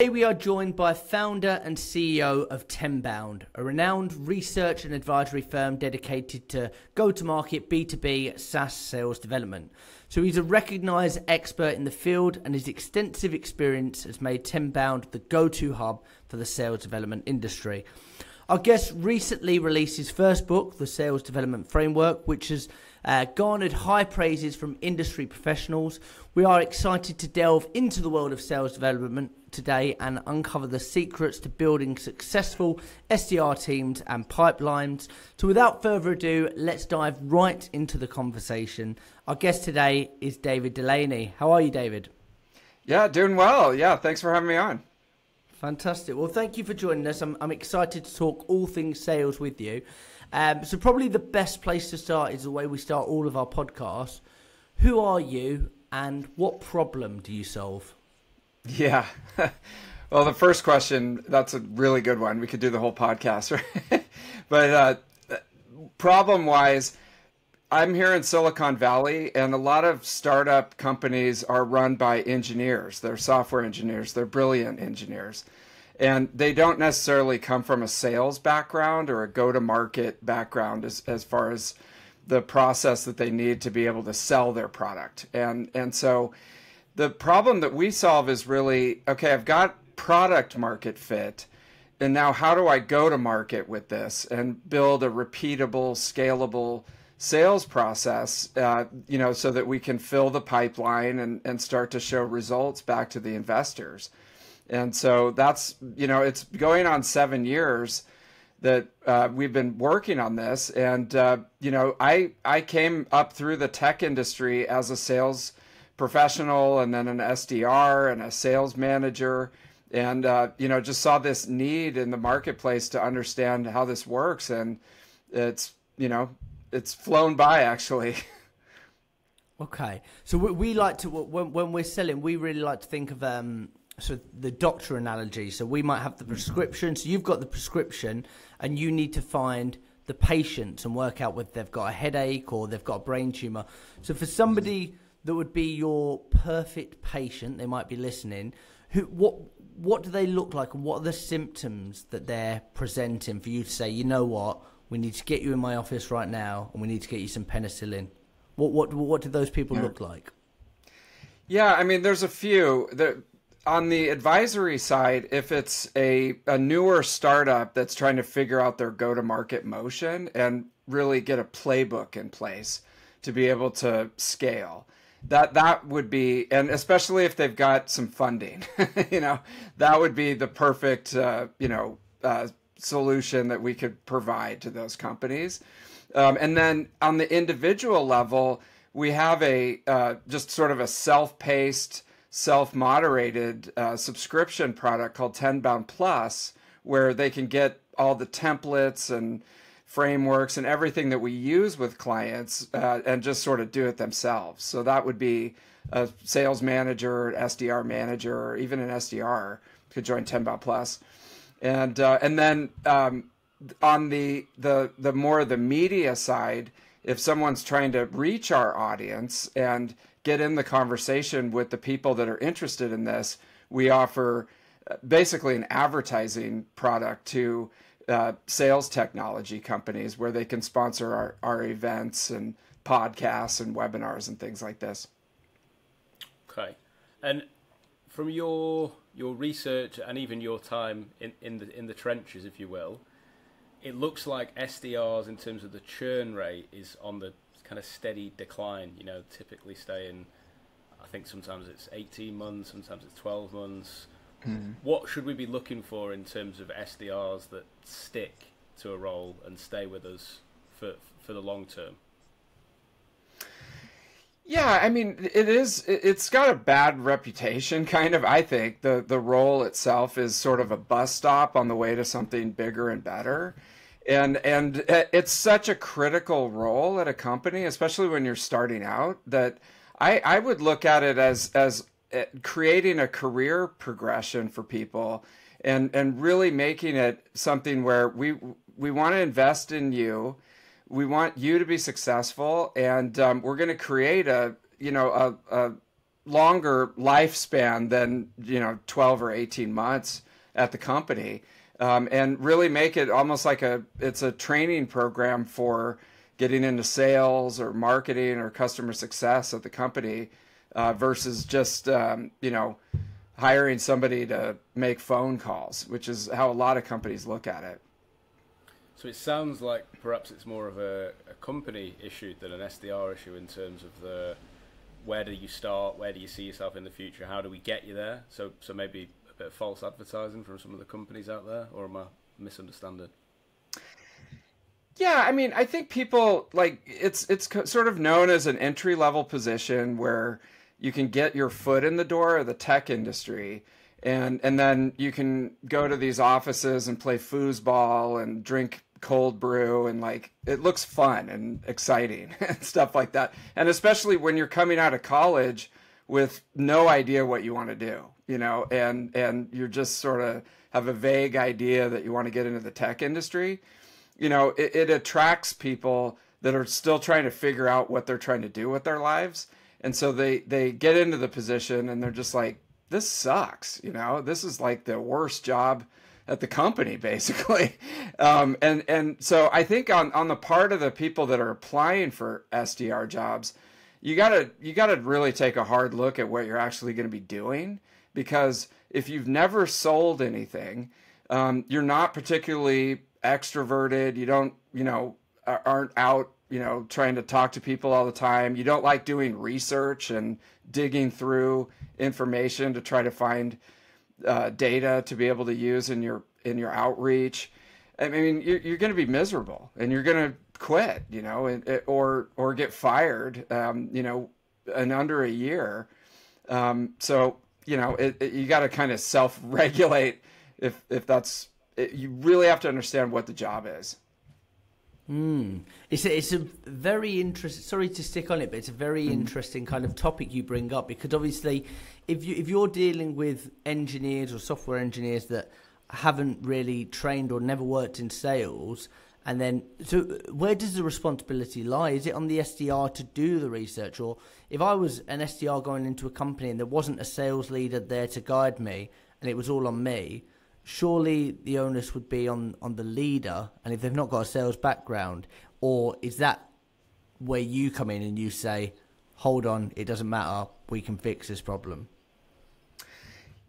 Today we are joined by founder and CEO of Tenbound, a renowned research and advisory firm dedicated to go-to-market B2B SaaS sales development. So he's a recognised expert in the field, and his extensive experience has made Tenbound the go-to hub for the sales development industry. Our guest recently released his first book, The Sales Development Framework, which has garnered high praises from industry professionals. We are excited to delve into the world of sales development today and uncover the secrets to building successful SDR teams and pipelines. So without further ado, let's dive right into the conversation. Our guest today is David Dulany. How are you, David? Yeah, doing well. Yeah, thanks for having me on. Fantastic. Well, thank you for joining us. I'm excited to talk all things sales with you. So probably the best place to start is the way we start all of our podcasts. Who are you and what problem do you solve? Yeah. Well, the first question, that's a really good one. We could do the whole podcast, right? But problem-wise, I'm here in Silicon Valley, and a lot of startup companies are run by engineers. They're software engineers. They're brilliant engineers. And they don't necessarily come from a sales background or a go-to-market background as far as the process that they need to be able to sell their product. And so the problem that we solve is really, okay, I've got product market fit, and now how do I go to market with this and build a repeatable, scalable sales process, so that we can fill the pipeline and start to show results back to the investors. And so that's, it's going on 7 years that we've been working on this. And, I came up through the tech industry as a sales professional and then an SDR and a sales manager, and, just saw this need in the marketplace to understand how this works. And it's flown by, actually. Okay. So we like to, when we're selling, we really like to think of so the doctor analogy. So we might have the prescription. So you've got the prescription and you need to find the patient and work out whether they've got a headache or they've got a brain tumor. So for somebody that would be your perfect patient, they might be listening, what do they look like and what are the symptoms that they're presenting for you to say, you know what, we need to get you in my office right now and we need to get you some penicillin? What do those people look like? Yeah, I mean, there's a few. On the advisory side, if it's a newer startup that's trying to figure out their go-to-market motion and really get a playbook in place to be able to scale, that would be, and especially if they've got some funding, that would be the perfect, solution that we could provide to those companies. And then on the individual level, we have just sort of a self-paced, self-moderated subscription product called Tenbound Plus, where they can get all the templates and frameworks and everything that we use with clients and just sort of do it themselves. So that would be a sales manager, SDR manager, or even an SDR could join Tenbound Plus. And then on the more the media side, if someone's trying to reach our audience and get in the conversation with the people that are interested in this, we offer basically an advertising product to sales technology companies where they can sponsor our events and podcasts and webinars and things like this. Okay. And from your research and even your time in the trenches, if you will, it looks like SDRs in terms of the churn rate is on the kind of steady decline, typically staying, I think sometimes it's 18 months, sometimes it's 12 months. Mm-hmm. What should we be looking for in terms of SDRs that stick to a role and stay with us for the long term? Yeah, I mean, it's got a bad reputation, kind of. I think the role itself is sort of a bus stop on the way to something bigger and better. And it's such a critical role at a company, especially when you're starting out, that I would look at it as creating a career progression for people and really making it something where we want to invest in you. We want you to be successful, and we're going to create a longer lifespan than 12 or 18 months at the company, and really make it almost like it's a training program for getting into sales or marketing or customer success at the company, versus just hiring somebody to make phone calls, which is how a lot of companies look at it. So it sounds like perhaps it's more of a company issue than an SDR issue in terms of where do you start, where do you see yourself in the future, how do we get you there? So maybe a bit of false advertising from some of the companies out there, or am I misunderstanding? Yeah, I mean, I think people it's sort of known as an entry level position where you can get your foot in the door of the tech industry, and then you can go to these offices and play foosball and drink cold brew, and it looks fun and exciting and stuff like that. And especially when you're coming out of college with no idea what you want to do, and you're just sort of have a vague idea that you want to get into the tech industry. It attracts people that are still trying to figure out what they're trying to do with their lives. And so they get into the position and they're just like, this sucks. This is like the worst job at the company, basically. And so I think on the part of the people that are applying for SDR jobs, you gotta really take a hard look at what you're actually going to be doing, because if you've never sold anything, you're not particularly extroverted. You don't, aren't out, trying to talk to people all the time. You don't like doing research and digging through information to try to find data to be able to use in your outreach. I mean, you're going to be miserable, and you're going to quit, or get fired, in under a year. So you got to kind of self-regulate if that's. You really have to understand what the job is. It's a very interesting. Sorry to stick on it, but it's a very interesting kind of topic you bring up, because obviously, if you're dealing with engineers or software engineers that haven't really trained or never worked in sales, and then so where does the responsibility lie? Is it on the SDR to do the research, or if I was an SDR going into a company and there wasn't a sales leader there to guide me, and it was all on me? Surely the onus would be on the leader, and if they've not got a sales background, or is that where you come in and you say, hold on, it doesn't matter, we can fix this problem?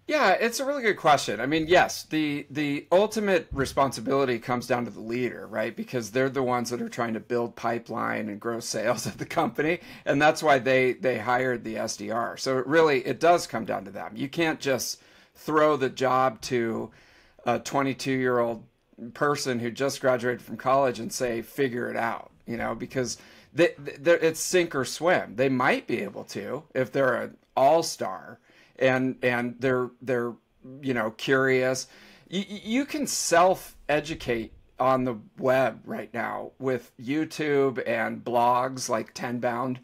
Yeah, it's a really good question. I mean, yes, the ultimate responsibility comes down to the leader, right? Because they're the ones that are trying to build pipeline and grow sales at the company, and that's why they hired the SDR. So it does come down to them. You can't just throw the job to a 22-year-old person who just graduated from college and say, figure it out, because it's sink or swim. They might be able to if they're an all-star and they're curious. You can self-educate on the web right now with YouTube and blogs like Tenbound,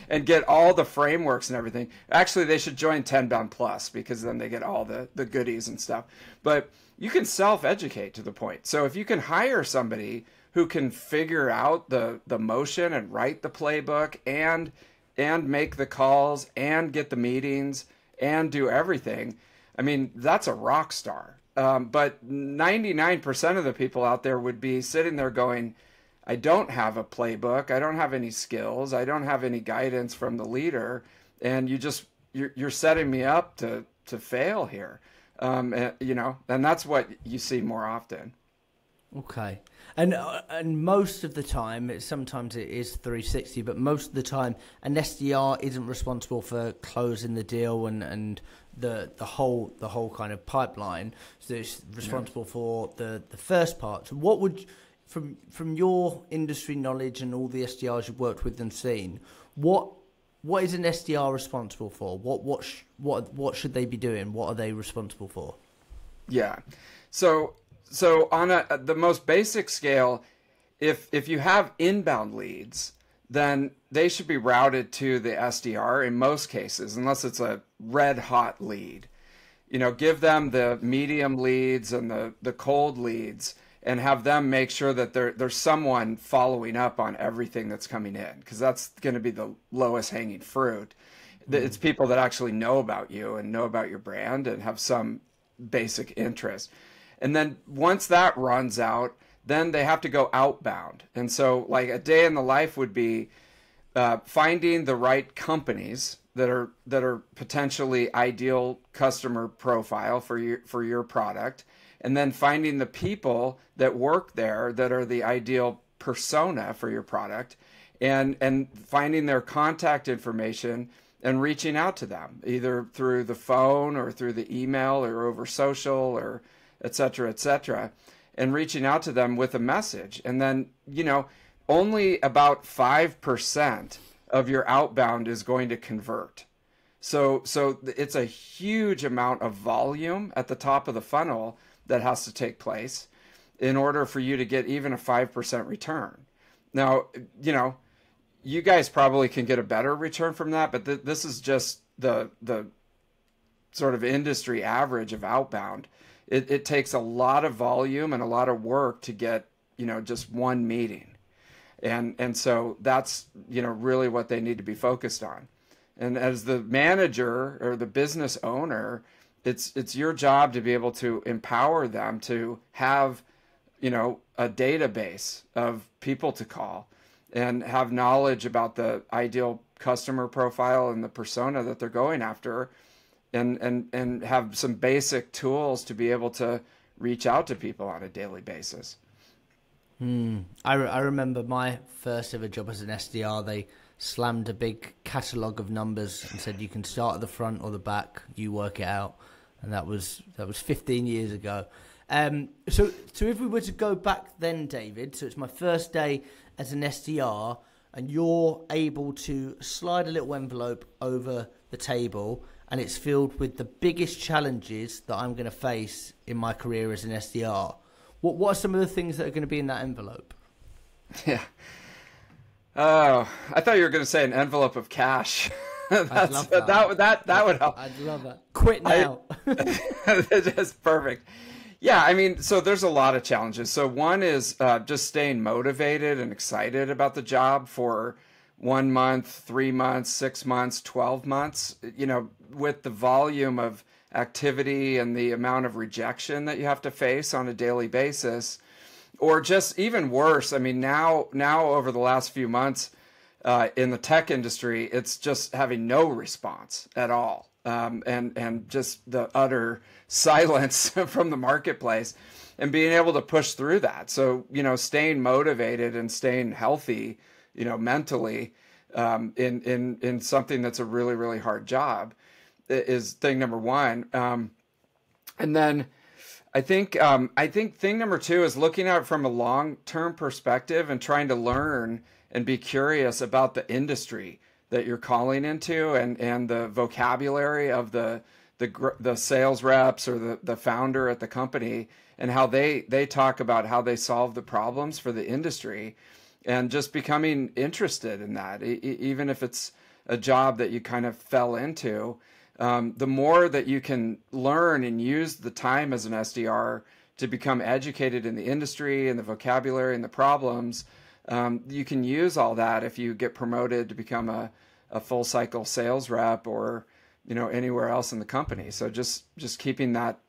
and get all the frameworks and everything. Actually, they should join Tenbound Plus, because then they get all the goodies and stuff. But you can self-educate to the point. So if you can hire somebody who can figure out the motion and write the playbook and make the calls and get the meetings and do everything, I mean, that's a rock star. But 99% of the people out there would be sitting there going, I don't have a playbook. I don't have any skills. I don't have any guidance from the leader. And you're setting me up to fail here. And that's what you see more often. Okay. And most of the time, sometimes it is 360, but most of the time, an SDR isn't responsible for closing the deal and the whole kind of pipeline. So it's responsible for the first part. So what would, from your industry knowledge and all the SDRs you've worked with and seen, what is an SDR responsible for? What should they be doing? What are they responsible for? Yeah. So on the most basic scale, if you have inbound leads, then they should be routed to the SDR in most cases, unless it's a red hot lead. Give them the medium leads and the cold leads, and have them make sure that there's someone following up on everything that's coming in, because that's going to be the lowest hanging fruit. It's people that actually know about you and know about your brand and have some basic interest. And then once that runs out, then they have to go outbound. And so like a day in the life would be finding the right companies that are potentially ideal customer profile for your product, and then finding the people that work there that are the ideal persona for your product, and finding their contact information and reaching out to them either through the phone or through the email or over social or et cetera, and reaching out to them with a message. And then, only about 5% of your outbound is going to convert. So it's a huge amount of volume at the top of the funnel that has to take place in order for you to get even a 5% return. Now, you guys probably can get a better return from that, but this is just the sort of industry average of outbound. It takes a lot of volume and a lot of work to get, just one meeting. And so that's, really what they need to be focused on. And as the manager or the business owner, it's your job to be able to empower them to have, a database of people to call and have knowledge about the ideal customer profile and the persona that they're going after, and have some basic tools to be able to reach out to people on a daily basis. I remember my first ever job as an SDR. They slammed a big catalogue of numbers and said you can start at the front or the back, you work it out. And that was 15 years ago. So if we were to go back then, David, so it's my first day as an SDR, and you're able to slide a little envelope over the table, and it's filled with the biggest challenges that I'm going to face in my career as an SDR. What are some of the things that are going to be in that envelope? Yeah. Oh, I thought you were going to say an envelope of cash. I'd love that. That would help. I'd love that. Quit now. That's perfect. Yeah, I mean, so there's a lot of challenges. So one is just staying motivated and excited about the job for 1 month, 3 months, 6 months, 12 months, with the volume of activity and the amount of rejection that you have to face on a daily basis. Or just even worse, I mean, now over the last few months in the tech industry, it's just having no response at all. And just the utter silence from the marketplace, and being able to push through that. So, staying motivated and staying healthy, mentally, in something that's a really, really hard job is thing number one. And then I think thing number two is looking at it from a long-term perspective and trying to learn and be curious about the industry that you're calling into, and the vocabulary of the sales reps or the founder at the company, and how they talk about how they solve the problems for the industry, and just becoming interested in that, even if it's a job that you kind of fell into. The more that you can learn and use the time as an SDR to become educated in the industry and the vocabulary and the problems, you can use all that if you get promoted to become a full cycle sales rep or anywhere else in the company. So just keeping that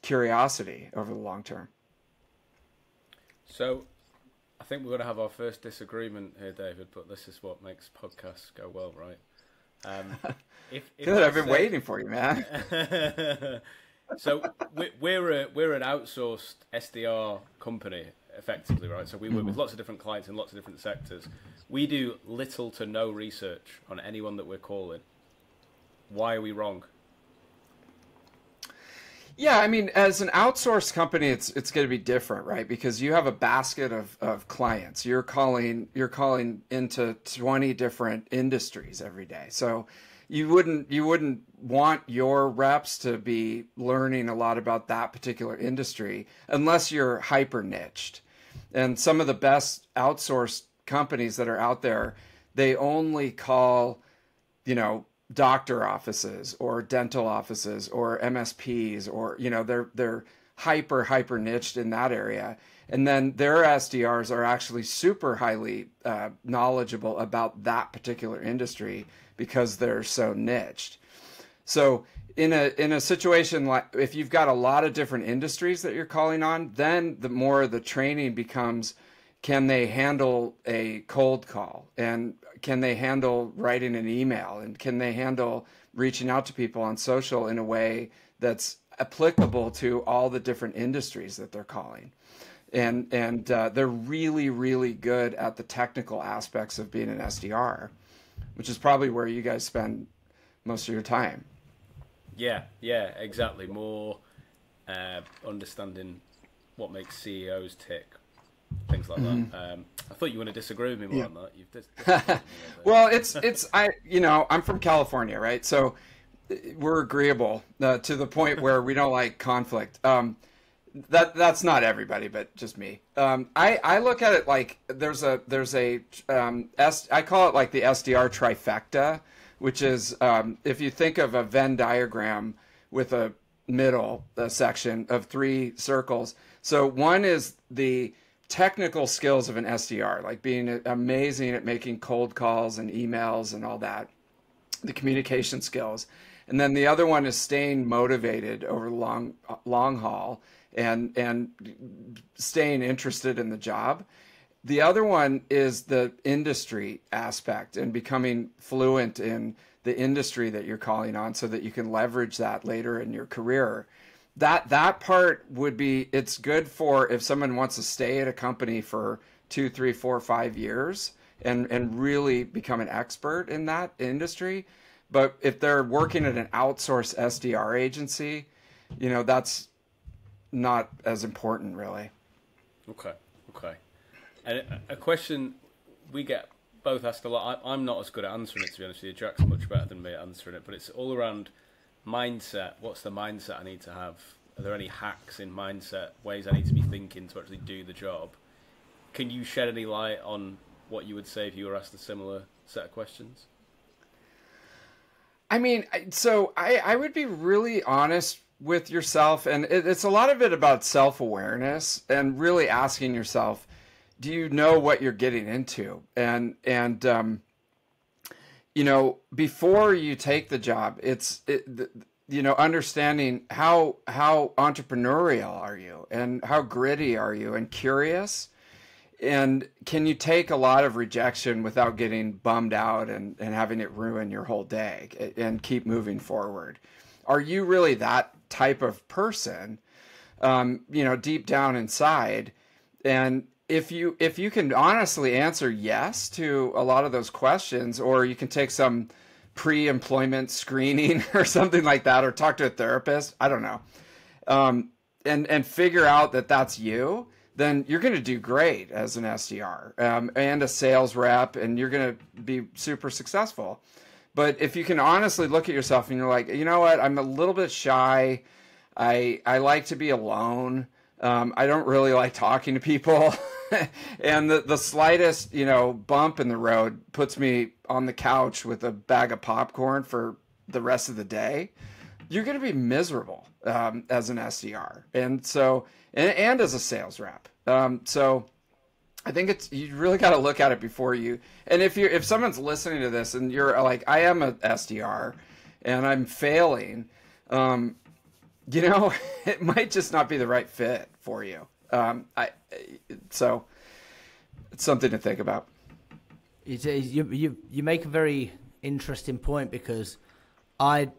curiosity over the long term. So I think we're going to have our first disagreement here, David, but this is what makes podcasts go well, right? Good, I've been waiting for you, man. So we're an outsourced SDR company, effectively, right? So we work with lots of different clients in lots of different sectors. We do little to no research on anyone that we're calling. Why are we wrong? Yeah, I mean, as an outsourced company, it's going to be different, right? Because you have a basket of clients. You're calling into 20 different industries every day. So you wouldn't want your reps to be learning a lot about that particular industry unless you're hyper niched. And some of the best outsourced companies that are out there, they only call, doctor offices or dental offices or MSPs, or they're hyper niched in that area, and then their SDRs are actually super highly knowledgeable about that particular industry because they're so niched. So in a situation like if you've got a lot of different industries that you're calling on, then the more the training becomes, can they handle a cold call, and can they handle writing an email, and can they handle reaching out to people on social in a way that's applicable to all the different industries that they're calling. And they're really, really good at the technical aspects of being an SDR, which is probably where you guys spend most of your time. Yeah, exactly. More understanding what makes CEOs tick, things like that. I thought you were going to disagree with me more on that. You've well, I'm from California, right? So we're agreeable to the point where we don't like conflict. That's not everybody, but just me. I look at it like there's a I call it like the SDR trifecta, which is if you think of a Venn diagram with a middle section of 3 circles. So one is the technical skills of an SDR, like being amazing at making cold calls and emails and all that, the communication skills. And then the other one is staying motivated over the long haul and staying interested in the job. The other one is the industry aspect and becoming fluent in the industry that you're calling on so that you can leverage that later in your career. That part would be, it's good for if someone wants to stay at a company for 2, 3, 4, 5 years and really become an expert in that industry. But if they're working at an outsourced SDR agency, that's not as important, really. Okay. And a question we get both asked a lot. I'm not as good at answering it, to be honest with you. Jack's much better than me at answering it, but it's all around mindset. What's the mindset I need to have? Are there any hacks in mindset, ways I need to be thinking to actually do the job? Can you shed any light on what you would say if you were asked a similar set of questions? I mean, so I would be really honest with yourself, and it's a lot of it about self-awareness and really asking yourself, do you know what you're getting into? And before you take the job, understanding how entrepreneurial are you and how gritty are you and curious, and can you take a lot of rejection without getting bummed out and having it ruin your whole day and keep moving forward? Are you really that type of person, deep down inside? And if you can honestly answer yes to a lot of those questions, or you can take some pre-employment screening or something like that, or talk to a therapist, I don't know, and figure out that that's you, then you're going to do great as an SDR and a sales rep, and you're going to be super successful. But if you can honestly look at yourself and you're like, you know what, I'm a little bit shy. I like to be alone. I don't really like talking to people. And the slightest, bump in the road puts me on the couch with a bag of popcorn for the rest of the day. You're going to be miserable as an SDR. And so, and as a sales rep. So I think you really got to look at it before you, and if someone's listening to this and you're like, I am a SDR and I'm failing, it might just not be the right fit for you. So it's something to think about. You make a very interesting point, because I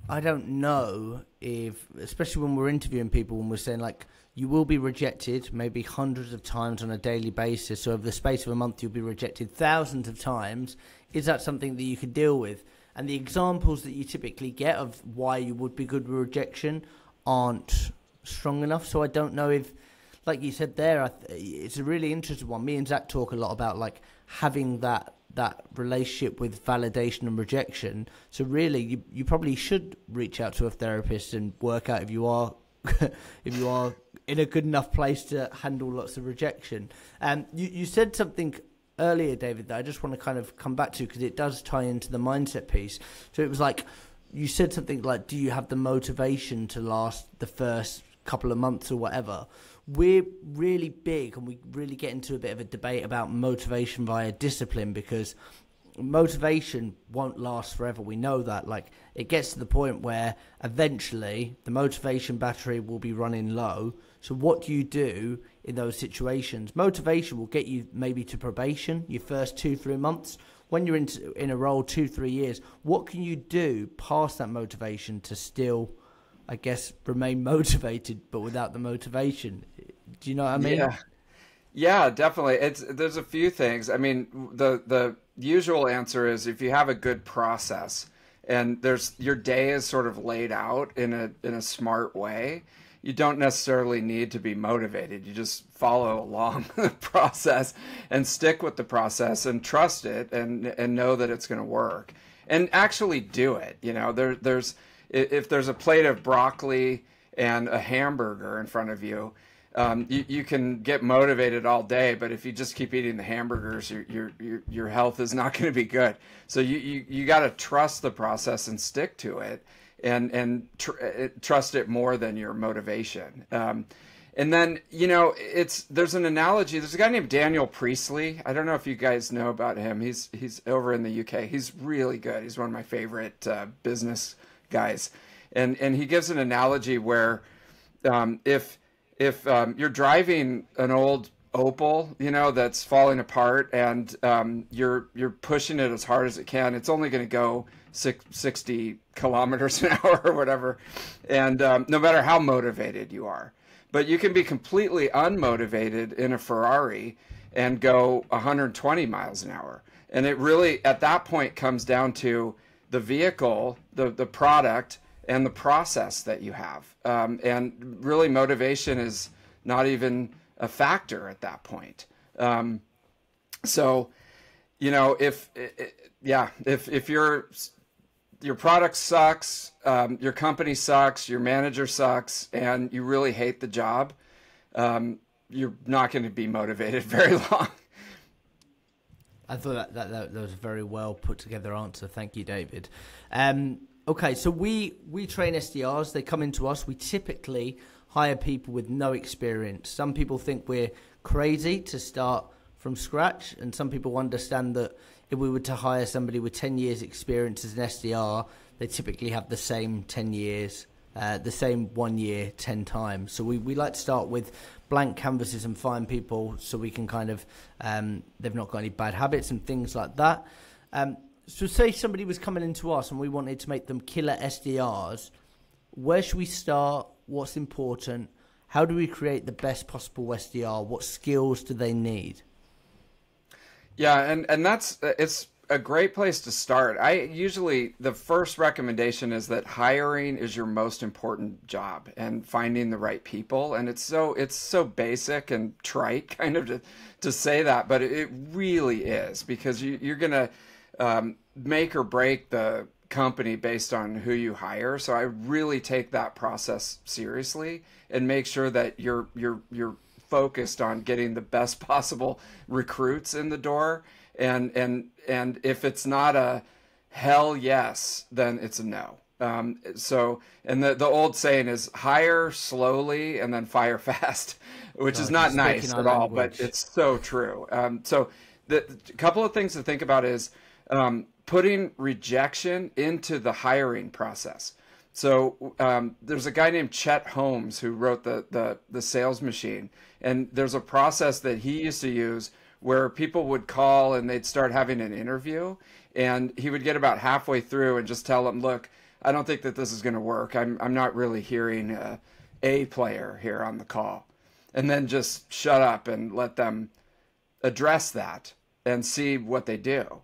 don't know if, especially when we're interviewing people, when we're saying like, you will be rejected maybe hundreds of times on a daily basis. So over the space of a month, you'll be rejected thousands of times. Is that something that you could deal with? And the examples that you typically get of why you would be good with rejection aren't strong enough. So I don't know if, like you said there, it's a really interesting one. Me and Zach talk a lot about like having that relationship with validation and rejection. So really, you probably should reach out to a therapist and work out if you are in a good enough place to handle lots of rejection. You said something earlier, David, that I just want to kind of come back to, because it does tie into the mindset piece. So it was like, you said something like, do you have the motivation to last the first couple of months or whatever? We're really big, and we really get into a bit of a debate about motivation via discipline, because motivation won't last forever. We know that. Like, it gets to the point where eventually the motivation battery will be running low. So what do you do in those situations? Motivation will get you maybe to probation, your first 2-3 months. When you're in a role 2-3 years, what can you do past that motivation to still, I guess, remain motivated, but without the motivation? Do you know what I mean? Yeah, definitely. There's a few things. I mean, the usual answer is if you have a good process and your day is sort of laid out in a smart way, you don't necessarily need to be motivated. You just follow along the process and stick with the process and trust it and know that it's going to work and actually do it. You know, if there's a plate of broccoli and a hamburger in front of you, you can get motivated all day, but if you just keep eating the hamburgers, your health is not going to be good. So you got to trust the process and stick to it, and trust it more than your motivation. And then, you know, there's an analogy. There's a guy named Daniel Priestley. I don't know if you guys know about him. He's over in the UK. He's really good. He's one of my favorite business guys, and he gives an analogy where if you're driving an old Opel, you know, that's falling apart, and you're pushing it as hard as it can, it's only going to go 60 kilometers an hour or whatever, and no matter how motivated you are. But you can be completely unmotivated in a Ferrari and go 120 miles an hour. And it really, at that point, comes down to the vehicle, the product, and the process that you have. And really, motivation is not even a factor at that point. So, you know, if your product sucks, your company sucks, your manager sucks, and you really hate the job, you're not going to be motivated very long. I thought that was a very well put together answer. Thank you, David. Okay, so we train SDRs. They come into us. We typically hire people with no experience. Some people think we're crazy to start from scratch, and some people understand that if we were to hire somebody with 10 years experience as an SDR, they typically have the same 10 years, the same 1 year 10 times. So we like to start with blank canvases and find people so we can kind of, they've not got any bad habits and things like that. So say somebody was coming into us and we wanted to make them killer SDRs, where should we start? What's important? How do we create the best possible SDR? What skills do they need? Yeah, and it's a great place to start. The first recommendation is that hiring is your most important job, and finding the right people. And it's so basic and trite kind of to say that, but it really is, because you're going to make or break the company based on who you hire. So I really take that process seriously and make sure that you're focused on getting the best possible recruits in the door. And if it's not a hell yes, then it's a no. So, and the old saying is hire slowly and then fire fast, which is not nice at all, but it's so true. So a couple of things to think about is putting rejection into the hiring process. So there's a guy named Chet Holmes who wrote the Sales Machine, and there's a process that he used to use where people would call and they'd start having an interview, and he would get about halfway through and just tell them, look, I don't think that this is going to work. I'm not really hearing a player here on the call. And then just shut up and let them address that and see what they do.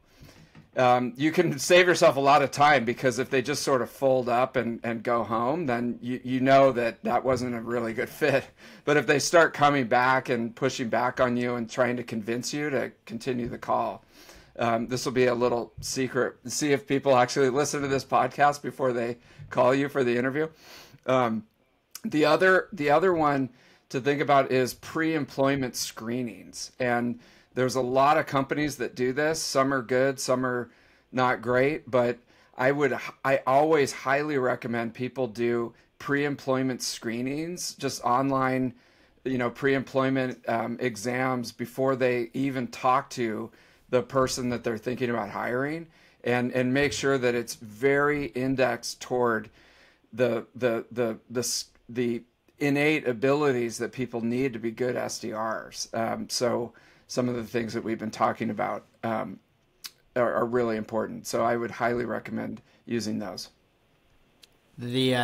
You can save yourself a lot of time, because if they just sort of fold up and go home, then you know that wasn't a really good fit. But if they start coming back and pushing back on you and trying to convince you to continue the call, this will be a little secret. See if people actually listen to this podcast before they call you for the interview. The other one to think about is pre-employment screenings. And there's a lot of companies that do this. Some are good, some are not great, but I always highly recommend people do pre-employment screenings, just online, pre-employment exams before they even talk to the person that they're thinking about hiring, and make sure that it's very indexed toward the innate abilities that people need to be good SDRs. So some of the things that we've been talking about are really important. So I would highly recommend using those. The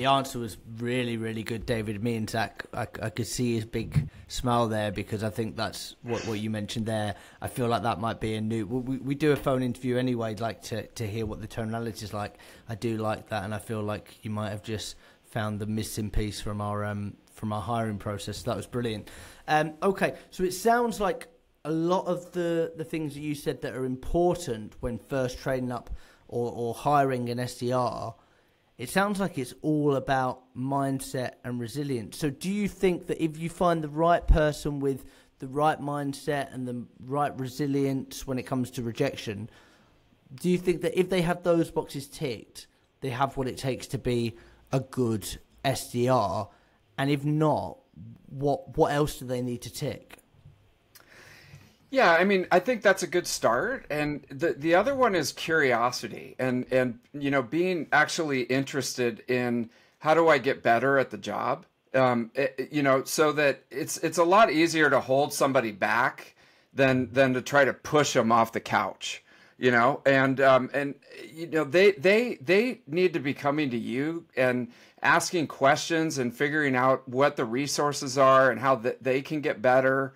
answer was really, really good, David. Me and Zach, I could see his big smile there, because I think that's what you mentioned there. I feel like that might be a new... We do a phone interview anyway, like to hear what the tonality is like. I do like that, and I feel like you might have just found the missing piece from our hiring process. That was brilliant. Okay, so it sounds like a lot of the things that you said that are important when first training up or hiring an SDR, it sounds like it's all about mindset and resilience. So do you think that if you find the right person with the right mindset and the right resilience when it comes to rejection, do you think that if they have those boxes ticked, they have what it takes to be a good SDR? And if not, what else do they need to tick? Yeah, I mean, I think that's a good start. And the other one is curiosity and being actually interested in how do I get better at the job? So that it's a lot easier to hold somebody back than to try to push them off the couch, and they need to be coming to you and asking questions and figuring out what the resources are and how they can get better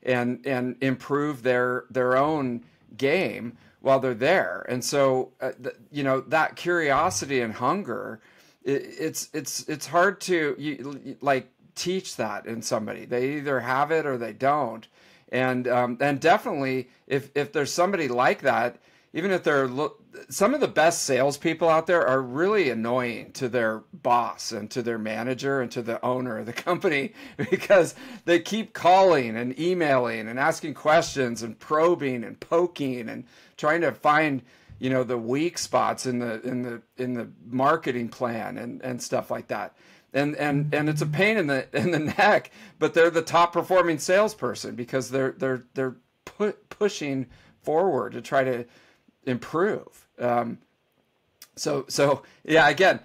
and improve their own game while they're there. And so, that curiosity and hunger, it's hard to teach that in somebody. They either have it or they don't. And definitely if there's somebody like that, even if they're some of the best salespeople out there are really annoying to their boss and to their manager and to the owner of the company, because they keep calling and emailing and asking questions and probing and poking and trying to find, the weak spots in the marketing plan and stuff like that. And it's a pain in the neck, but they're the top performing salesperson because they're pushing forward to try to improve. So yeah, again,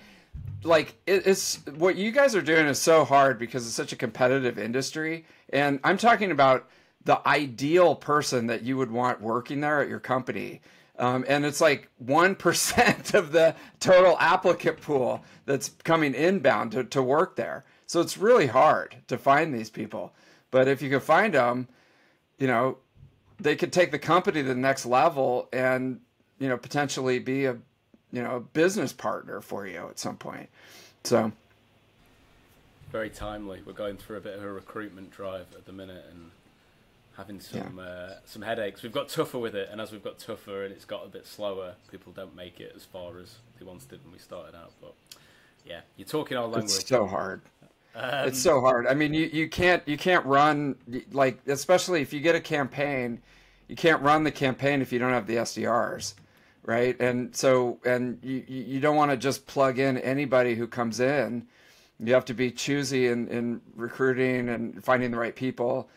it's what you guys are doing is so hard because it's such a competitive industry. And I'm talking about the ideal person that you would want working there at your company. And it's like 1% of the total applicant pool that's coming inbound to work there. So it's really hard to find these people. But if you can find them, they could take the company to the next level and, potentially be a business partner for you at some point. So. Very timely. We're going through a bit of a recruitment drive at the minute and having some headaches. We've got tougher with it, and as we've got tougher and it's got a bit slower, people don't make it as far as they once did when we started out. But yeah, you're talking our language. It's so hard. It's so hard. I mean, you can't run, especially if you get a campaign, you can't run the campaign if you don't have the SDRs, right? And so, you don't want to just plug in anybody who comes in. You have to be choosy in recruiting and finding the right people.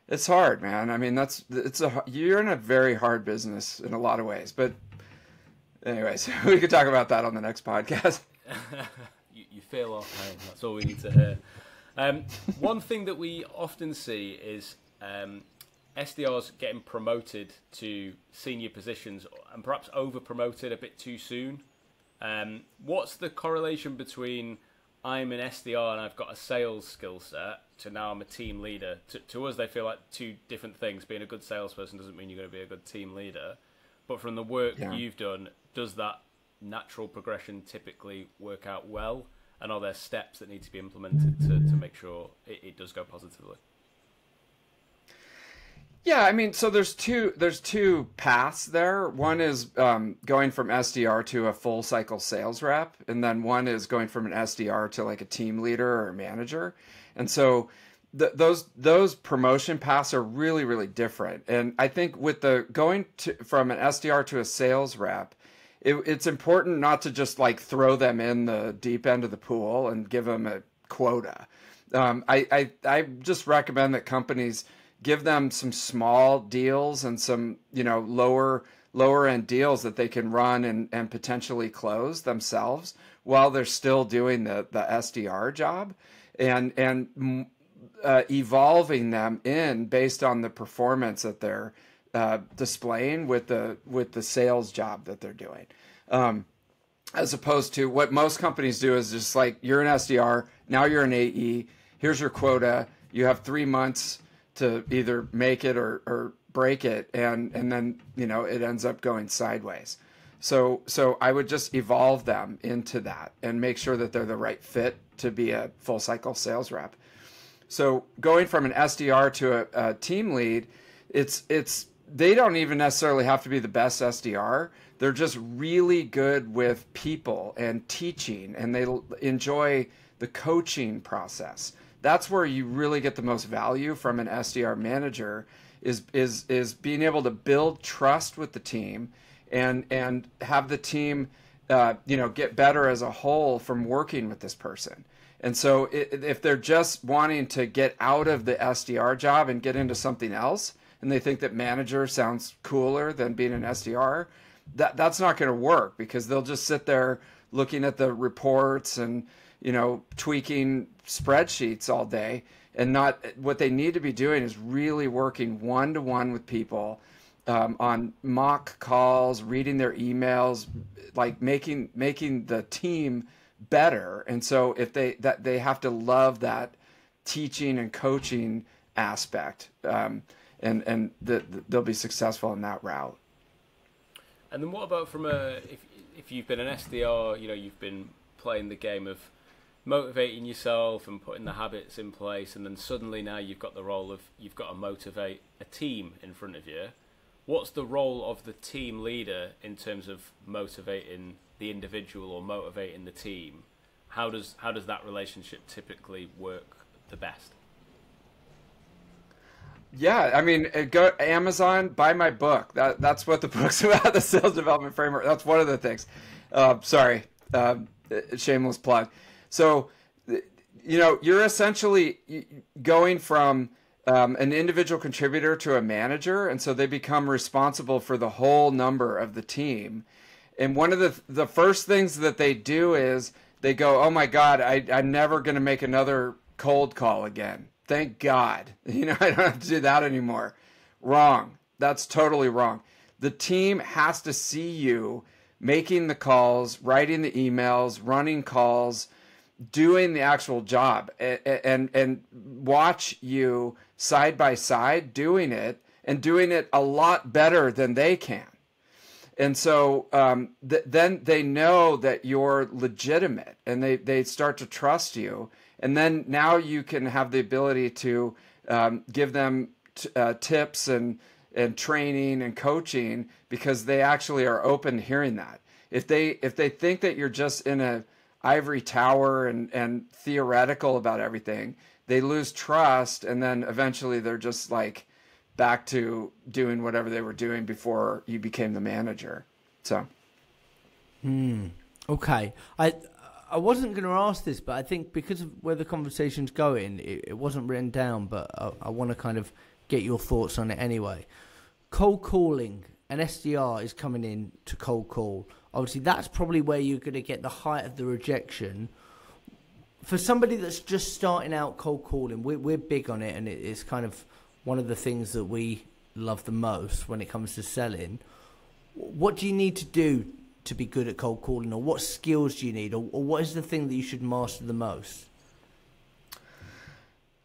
It's hard, man. I mean, you're in a very hard business in a lot of ways. But anyways, we could talk about that on the next podcast. You feel our pain. That's all we need to hear. One thing that we often see is SDRs getting promoted to senior positions and perhaps over-promoted a bit too soon. What's the correlation between I'm an SDR and I've got a sales skill set to now I'm a team leader? To us, they feel like two different things. Being a good salesperson doesn't mean you're going to be a good team leader. But from the work you've done, does that natural progression typically work out well? And are there steps that need to be implemented to make sure it does go positively? Yeah, I mean, so there's two paths there. One is going from SDR to a full cycle sales rep, and then one is going from an SDR to like a team leader or a manager. And so those promotion paths are really, really different. And I think with the going from an SDR to a sales rep, it's important not to just like throw them in the deep end of the pool and give them a quota. I just recommend that companies give them some small deals and some, lower end deals that they can run and potentially close themselves while they're still doing the SDR job, and evolving them in based on the performance that they're displaying with the sales job that they're doing. As opposed to what most companies do is just like, you're an SDR, now you're an AE, here's your quota, you have 3 months to either make it or break it, and then it ends up going sideways. So I would just evolve them into that and make sure that they're the right fit to be a full cycle sales rep. So going from an SDR to a team lead, they don't even necessarily have to be the best SDR. They're just really good with people and teaching, and they enjoy the coaching process. That's where you really get the most value from an SDR manager, is being able to build trust with the team and have the team get better as a whole from working with this person. And so if they're just wanting to get out of the SDR job and get into something else, and they think that manager sounds cooler than being an SDR, that's not going to work, because they'll just sit there looking at the reports and tweaking spreadsheets all day, and not what they need to be doing is really working one-to-one with people on mock calls, reading their emails, like making the team better. And so if they have to love that teaching and coaching aspect, and they'll be successful in that route. And then what about from if you've been an SDR, you've been playing the game of motivating yourself and putting the habits in place, and then suddenly now you've got the role of, you've got to motivate a team in front of you. What's the role of the team leader in terms of motivating the individual or motivating the team? How does that relationship typically work the best? Yeah, I mean, go Amazon, buy my book. That's what the book's about, the sales development framework. That's one of the things. Shameless plug. So, you're essentially going from an individual contributor to a manager, and so they become responsible for the whole number of the team. And one of the first things that they do is they go, "Oh my God, I'm never going to make another cold call again. Thank God. I don't have to do that anymore." Wrong. That's totally wrong. The team has to see you making the calls, writing the emails, running calls, doing the actual job, and watch you side by side doing it, and doing it a lot better than they can. And so then they know that you're legitimate, and they start to trust you. And then now you can have the ability to give them tips and training and coaching, because they actually are open to hearing that. If they think that you're just in a ivory tower and theoretical about everything, they lose trust, and then eventually they're just like back to doing whatever they were doing before you became the manager. So. Okay. I wasn't going to ask this, but I think because of where the conversation's going, it wasn't written down, but I want to kind of get your thoughts on it anyway. Cold calling, an SDR is coming in to cold call. Obviously, that's probably where you're going to get the height of the rejection. For somebody that's just starting out cold calling, we're big on it, and it's kind of one of the things that we love the most when it comes to selling. What do you need to do to be good at cold calling, or what skills do you need, or what is the thing that you should master the most?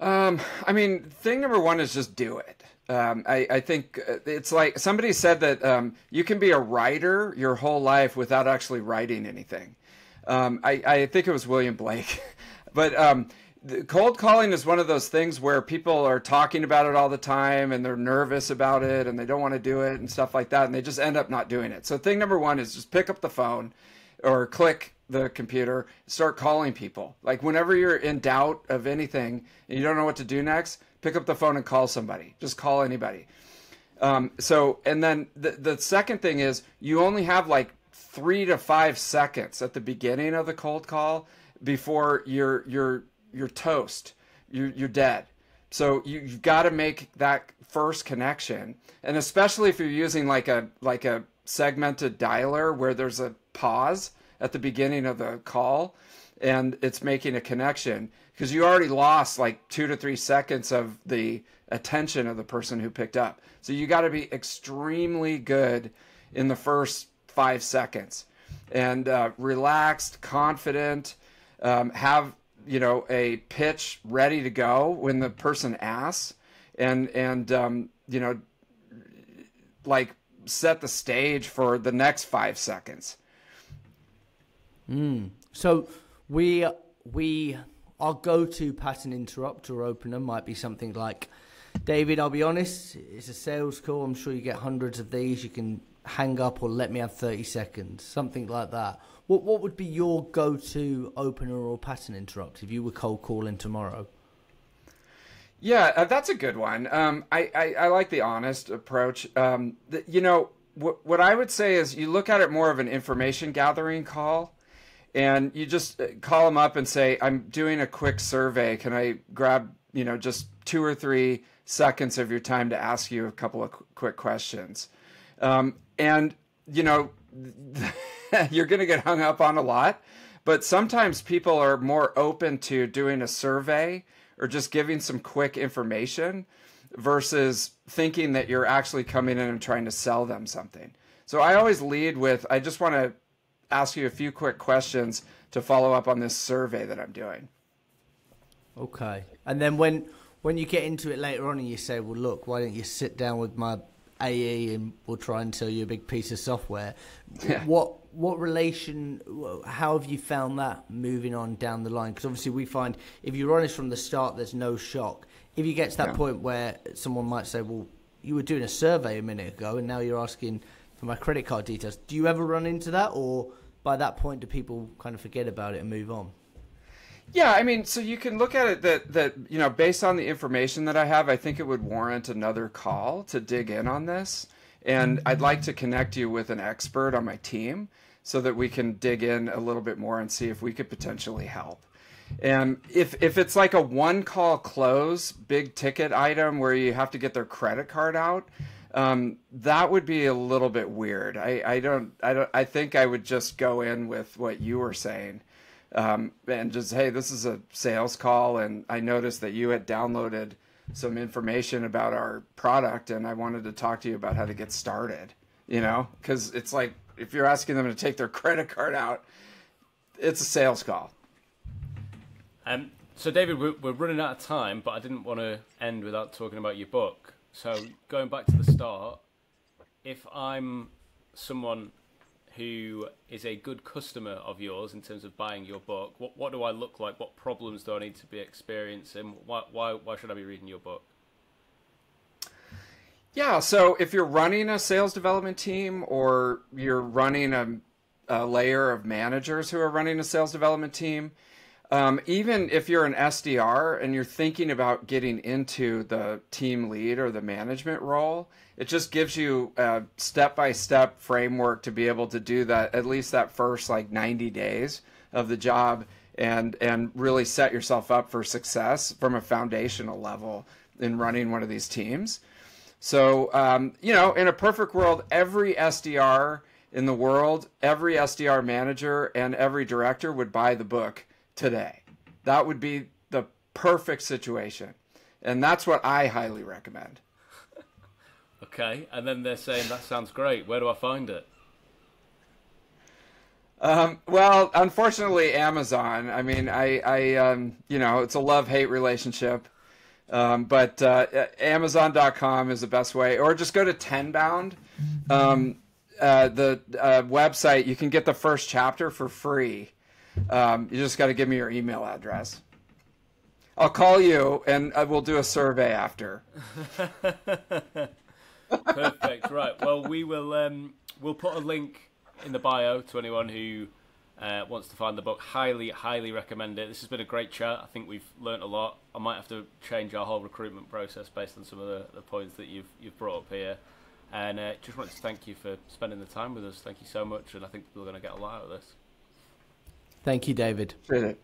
Thing number one is just do it. I think it's like somebody said that you can be a writer your whole life without actually writing anything. I think it was William Blake. But cold calling is one of those things where people are talking about it all the time, and they're nervous about it, and they don't want to do it and stuff like that, and they just end up not doing it. So thing number one is just pick up the phone or click the computer, start calling people. Like whenever you're in doubt of anything and you don't know what to do next, pick up the phone and call somebody. Just call anybody. And then the second thing is you only have like 3 to 5 seconds at the beginning of the cold call before you're toast. You're dead. So you've got to make that first connection, and especially if you're using like a segmented dialer where there's a pause at the beginning of the call, and it's making a connection, because you already lost like 2 to 3 seconds of the attention of the person who picked up. So you got to be extremely good in the first 5 seconds, and relaxed, confident, have a pitch ready to go when the person asks, and like set the stage for the next 5 seconds. So our go-to pattern interrupter opener might be something like, David, I'll be honest, it's a sales call. I'm sure you get hundreds of these. You can hang up or let me have 30 seconds, something like that. What would be your go-to opener or pattern interrupt if you were cold calling tomorrow? Yeah, that's a good one. I like the honest approach. What I would say is you look at it more of an information gathering call, and you just call them up and say, I'm doing a quick survey. Can I grab, just 2 or 3 seconds of your time to ask you a couple of quick questions? You're going to get hung up on a lot, but sometimes people are more open to doing a survey or just giving some quick information versus thinking that you're actually coming in and trying to sell them something. So I always lead with, I just want to ask you a few quick questions to follow up on this survey that I'm doing. Okay. And then when you get into it later on and you say, well, look, why don't you sit down with my AE and we'll try and sell you a big piece of software. Yeah. What relation, how have you found that moving on down the line? Because obviously we find if you're honest from the start, there's no shock. If you get to that point where someone might say, well, you were doing a survey a minute ago and now you're asking for my credit card details. Do you ever run into that, or by that point do people kind of forget about it and move on? Yeah, I mean, so you can look at it that based on the information that I have, I think it would warrant another call to dig in on this. And I'd like to connect you with an expert on my team so that we can dig in a little bit more and see if we could potentially help. And if it's like a one-call close, big ticket item where you have to get their credit card out, that would be a little bit weird. I think I would just go in with what you were saying. And just, hey, this is a sales call, and I noticed that you had downloaded some information about our product, and I wanted to talk to you about how to get started, because it's like, if you're asking them to take their credit card out, it's a sales call. So David, we're running out of time, but I didn't want to end without talking about your book. So going back to the start, if I'm someone who is a good customer of yours in terms of buying your book, what do I look like? What problems do I need to be experiencing? Why should I be reading your book? Yeah, so if you're running a sales development team, or you're running a layer of managers who are running a sales development team, even if you're an SDR and you're thinking about getting into the team lead or the management role, it just gives you a step-by-step framework to be able to do that, at least that first 90 days of the job, and really set yourself up for success from a foundational level in running one of these teams. So, in a perfect world, every SDR in the world, every SDR manager and every director would buy the book today. That would be the perfect situation. And that's what I highly recommend. Okay, and then they're saying, that sounds great. Where do I find it? Well, unfortunately, Amazon. I mean, it's a love-hate relationship. But Amazon.com is the best way. Or just go to Tenbound, the website. You can get the first chapter for free. You just got to give me your email address. I'll call you, and we'll do a survey after. Perfect. Right. Well, we will. We'll put a link in the bio to anyone who wants to find the book. Highly, highly recommend it. This has been a great chat. I think we've learnt a lot. I might have to change our whole recruitment process based on some of the points that you've brought up here. And just wanted to thank you for spending the time with us. Thank you so much, and I think we're going to get a lot out of this. Thank you, David. Appreciate it.